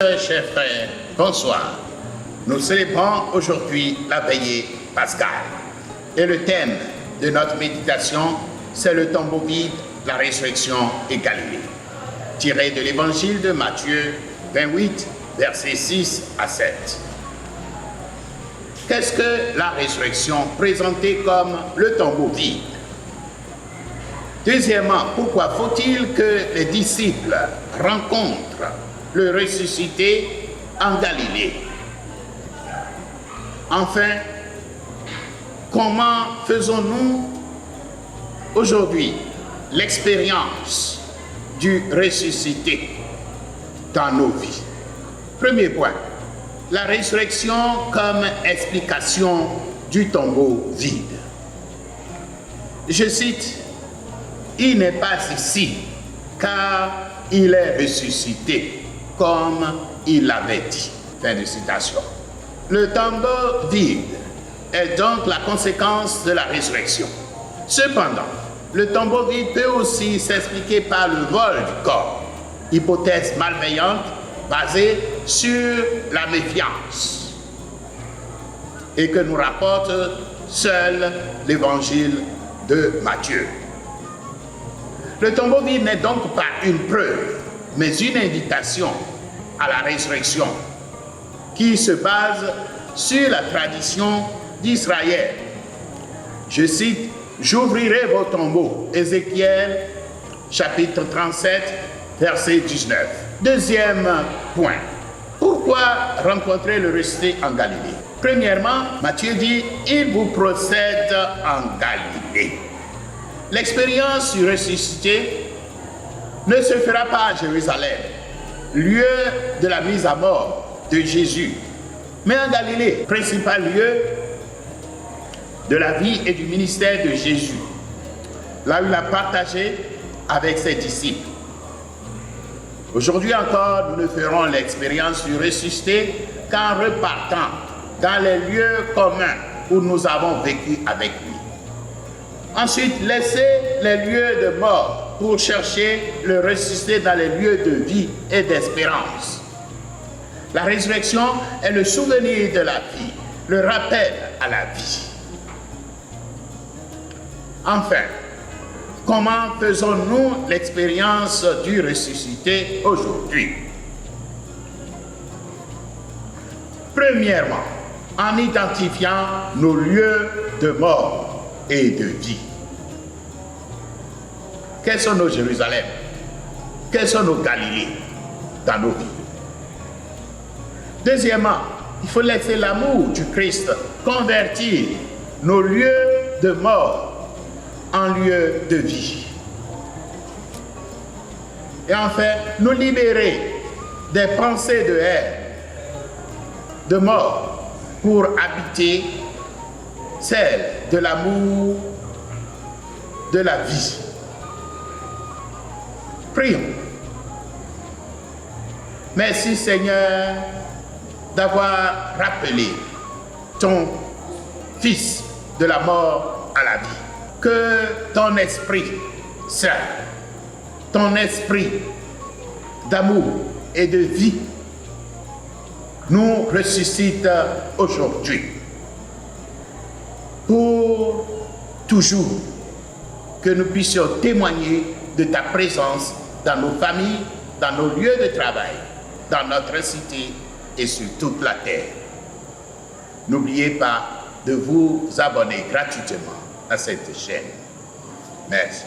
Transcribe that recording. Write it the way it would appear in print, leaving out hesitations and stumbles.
Chers frères, bonsoir. Nous célébrons aujourd'hui la veillée pascale. Et le thème de notre méditation, c'est le tombeau vide, la résurrection et Galilée. Tiré de l'évangile de Matthieu 28, versets 6 à 7. Qu'est-ce que la résurrection présentée comme le tombeau vide? Deuxièmement, pourquoi faut-il que les disciples rencontrent le ressuscité en Galilée? Enfin, comment faisons-nous aujourd'hui l'expérience du ressuscité dans nos vies? Premier point, la résurrection comme explication du tombeau vide. Je cite, « Il n'est pas ici, car il est ressuscité, comme il l'avait dit. » Fin de citation. Le tombeau vide est donc la conséquence de la résurrection. Cependant, le tombeau vide peut aussi s'expliquer par le vol du corps, hypothèse malveillante basée sur la méfiance et que nous rapporte seul l'évangile de Matthieu. Le tombeau vide n'est donc pas une preuve, mais une invitation à la résurrection qui se base sur la tradition d'Israël. Je cite, « J'ouvrirai vos tombeaux » Ézéchiel chapitre 37, verset 19. Deuxième point, pourquoi rencontrer le ressuscité en Galilée? Premièrement, Matthieu dit, « Il vous procède en Galilée ». L'expérience du ressuscité ne se fera pas à Jérusalem, lieu de la mise à mort de Jésus, mais en Galilée, principal lieu de la vie et du ministère de Jésus, là où il a partagé avec ses disciples. Aujourd'hui encore, nous ne ferons l'expérience du ressuscité qu'en repartant dans les lieux communs où nous avons vécu avec lui. Ensuite, laissez les lieux de mort pour chercher le ressuscité dans les lieux de vie et d'espérance. La résurrection est le souvenir de la vie, le rappel à la vie. Enfin, comment faisons-nous l'expérience du ressuscité aujourd'hui? Premièrement, en identifiant nos lieux de mort et de vie. Quels sont nos Jérusalem? Quels sont nos Galilées dans nos vies? Deuxièmement, il faut laisser l'amour du Christ convertir nos lieux de mort en lieux de vie. Et enfin, nous libérer des pensées de haine, de mort, pour habiter celle de l'amour, de la vie. Prions. Merci Seigneur d'avoir rappelé ton Fils de la mort à la vie. Que ton Esprit Saint, ton esprit d'amour et de vie nous ressuscite aujourd'hui. Pour toujours, que nous puissions témoigner de ta présence dans nos familles, dans nos lieux de travail, dans notre cité et sur toute la terre. N'oubliez pas de vous abonner gratuitement à cette chaîne. Merci.